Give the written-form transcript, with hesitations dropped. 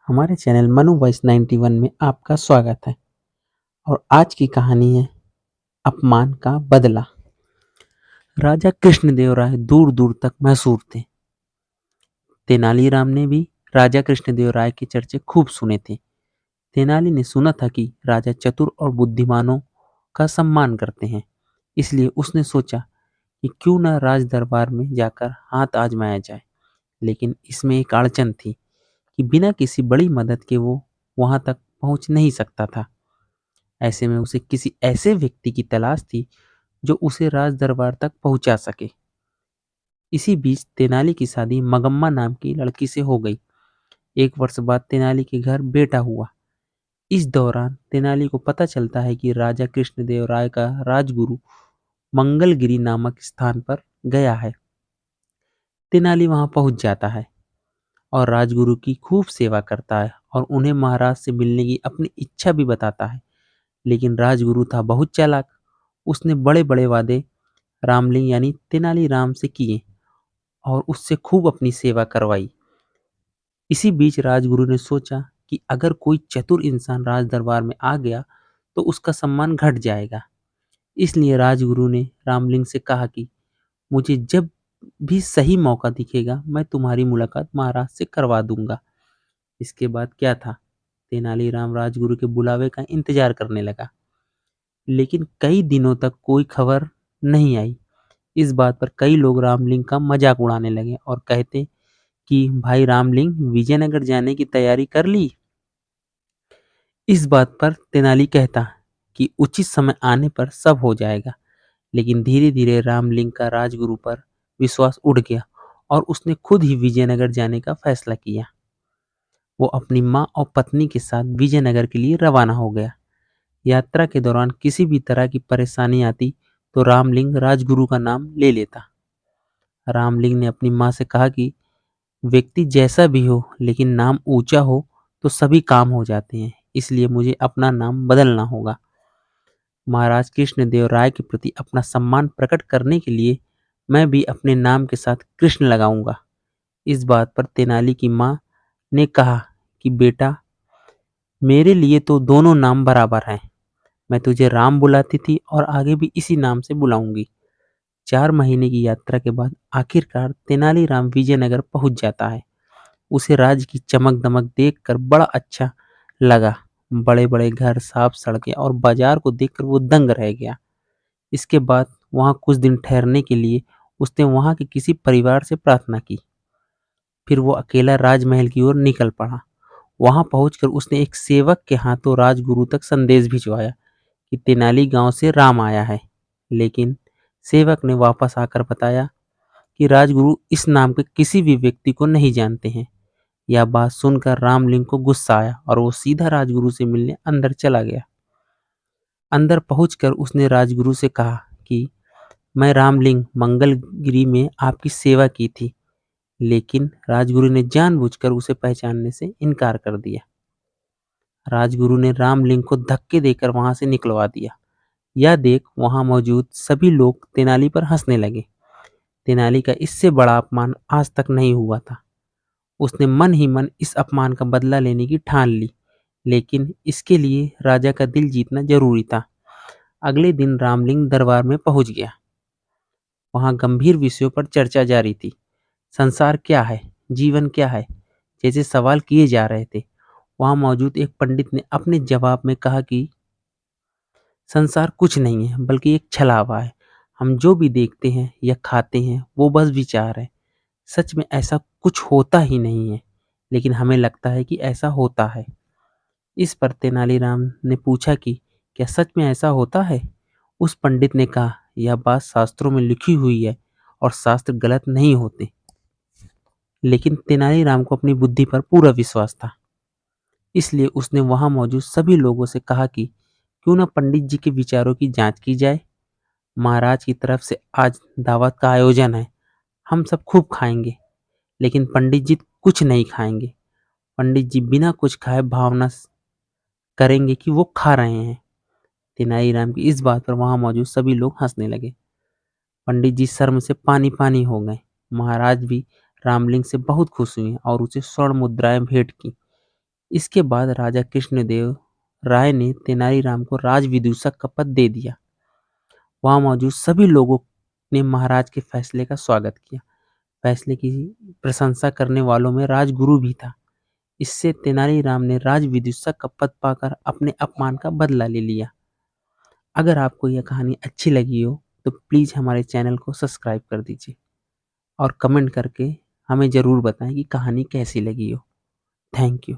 हमारे channel Manu voice 91 में आपका स्वागत है। और आज की कहानी है अपमान का बदला। राजा कृष्णदेव राय दूर दूर तक मशहूर थे। तेनालीराम ने भी राजा कृष्णदेव राय के चर्चे खूब सुने थे। तेनाली ने सुना था कि राजा चतुर और बुद्धिमानों का सम्मान करते हैं, इसलिए उसने सोचा कि क्यों न राज दरबार में जाकर हाथ आजमाया जाए। लेकिन इसमें एक अड़चन थी कि बिना किसी बड़ी मदद के वो वहां तक पहुंच नहीं सकता था। ऐसे में उसे किसी ऐसे व्यक्ति की तलाश थी जो उसे राज दरबार तक पहुंचा सके। इसी बीच तेनाली की शादी मगम्मा नाम की लड़की से हो गई। 1 वर्ष बाद तेनाली के घर बेटा हुआ। इस दौरान तेनाली को पता चलता है कि राजा कृष्णदेव राय का राजगुरु मंगलगिरी नामक स्थान पर गया है। तेनाली वहां पहुंच जाता है और राजगुरु की खूब सेवा करता है और उन्हें महाराज से मिलने की अपनी इच्छा भी बताता है। लेकिन राजगुरु था बहुत चालाक। उसने बड़े बड़े वादे रामलिंग यानी तेनालीराम से किए और उससे खूब अपनी सेवा करवाई। इसी बीच राजगुरु ने सोचा कि अगर कोई चतुर इंसान राज दरबार में आ गया तो उसका सम्मान घट जाएगा। इसलिए राजगुरु ने रामलिंग से कहा कि मुझे जब भी सही मौका दिखेगा मैं तुम्हारी मुलाकात महाराज से करवा दूंगा। इसके बाद क्या था, तेनालीराम राजगुरु के बुलावे का इंतजार करने लगा, लेकिन कई दिनों तक कोई खबर नहीं आई। इस बात पर कई लोग रामलिंग का मजाक उड़ाने लगे और कहते कि भाई रामलिंग विजयनगर जाने की तैयारी कर ली। इस बात पर तेनाली कहता कि उचित समय आने पर सब हो जाएगा। लेकिन धीरे धीरे रामलिंग का राजगुरु पर विश्वास उड़ गया और उसने खुद ही विजयनगर जाने का फैसला किया। वो अपनी माँ और पत्नी के साथ विजयनगर के लिए रवाना हो गया। यात्रा के दौरान किसी भी तरह की परेशानी आती तो रामलिंग राजगुरु का नाम ले लेता। रामलिंग ने अपनी माँ से कहा कि व्यक्ति जैसा भी हो लेकिन नाम ऊंचा हो तो सभी काम हो जाते हैं, इसलिए मुझे अपना नाम बदलना होगा। महाराज कृष्णदेव राय के प्रति अपना सम्मान प्रकट करने के लिए मैं भी अपने नाम के साथ कृष्ण लगाऊंगा। इस बात पर तेनाली की माँ ने कहा कि बेटा, मेरे लिए तो दोनों नाम बराबर हैं। मैं तुझे राम बुलाती थी और आगे भी इसी नाम से बुलाऊंगी। 4 महीने की यात्रा के बाद आखिरकार तेनालीराम विजयनगर पहुंच जाता है। उसे राज्य की चमक दमक देखकर बड़ा अच्छा लगा। बड़े बड़े घर, साफ सड़कें और बाजार को देखकर वो दंग रह गया। इसके बाद वहां कुछ दिन ठहरने के लिए उसने वहां के किसी परिवार से प्रार्थना की। फिर वो अकेला राजमहल की ओर निकल पड़ा। वहां पहुंचकर उसने एक सेवक के हाथों राजगुरु तक संदेश भिजवाया कि तेनाली गांव से राम आया है। लेकिन सेवक ने वापस आकर बताया कि राजगुरु इस नाम के किसी भी व्यक्ति को नहीं जानते हैं। यह बात सुनकर रामलिंग को गुस्सा आया और वो सीधा राजगुरु से मिलने अंदर चला गया। अंदर पहुंचकर उसने राजगुरु से कहा कि मैं रामलिंग मंगलगिरी में आपकी सेवा की थी। लेकिन राजगुरु ने जानबूझकर उसे पहचानने से इनकार कर दिया। राजगुरु ने रामलिंग को धक्के देकर वहां से निकलवा दिया। यह देख वहां मौजूद सभी लोग तेनाली पर हंसने लगे। तेनाली का इससे बड़ा अपमान आज तक नहीं हुआ था। उसने मन ही मन इस अपमान का बदला लेने की ठान ली, लेकिन इसके लिए राजा का दिल जीतना जरूरी था। अगले दिन रामलिंग दरबार में पहुंच गया। वहां गंभीर विषयों पर चर्चा जारी थी। संसार क्या है, जीवन क्या है, जैसे सवाल किए जा रहे थे। वहां मौजूद एक पंडित ने अपने जवाब में कहा कि संसार कुछ नहीं है बल्कि एक छलावा है। हम जो भी देखते हैं या खाते हैं वो बस विचार है। सच में ऐसा कुछ होता ही नहीं है, लेकिन हमें लगता है कि ऐसा होता है। इस पर तेनालीराम ने पूछा कि क्या सच में ऐसा होता है? उस पंडित ने कहा, यह बात शास्त्रों में लिखी हुई है और शास्त्र गलत नहीं होते। लेकिन तेनालीराम को अपनी बुद्धि पर पूरा विश्वास था। इसलिए उसने वहां मौजूद सभी लोगों से कहा कि क्यों न पंडित जी के विचारों की जांच की जाए। महाराज की तरफ से आज दावत का आयोजन है। हम सब खूब खाएंगे, लेकिन पंडित जी कुछ नहीं खाएंगे। पंडित जी बिना कुछ खाए भावना करेंगे कि वो खा रहे हैं। तेनालीराम की इस बात पर वहां मौजूद सभी लोग हंसने लगे। पंडित जी शर्म से पानी पानी हो गए। महाराज भी रामलिंग से बहुत खुश हुए और उसे स्वर्ण मुद्राएं भेंट की। इसके बाद राजा कृष्णदेव राय ने तेनालीराम को राजविदूषक का पद दे दिया। वहां मौजूद सभी लोगों ने महाराज के फैसले का स्वागत किया। फैसले की प्रशंसा करने वालों में राजगुरु भी था। इससे तेनालीराम ने राजविदूषक का पद पाकर अपने अपमान का बदला ले लिया। अगर आपको यह कहानी अच्छी लगी हो तो प्लीज़ हमारे चैनल को सब्सक्राइब कर दीजिए और कमेंट करके हमें ज़रूर बताएं कि कहानी कैसी लगी हो। Thank you.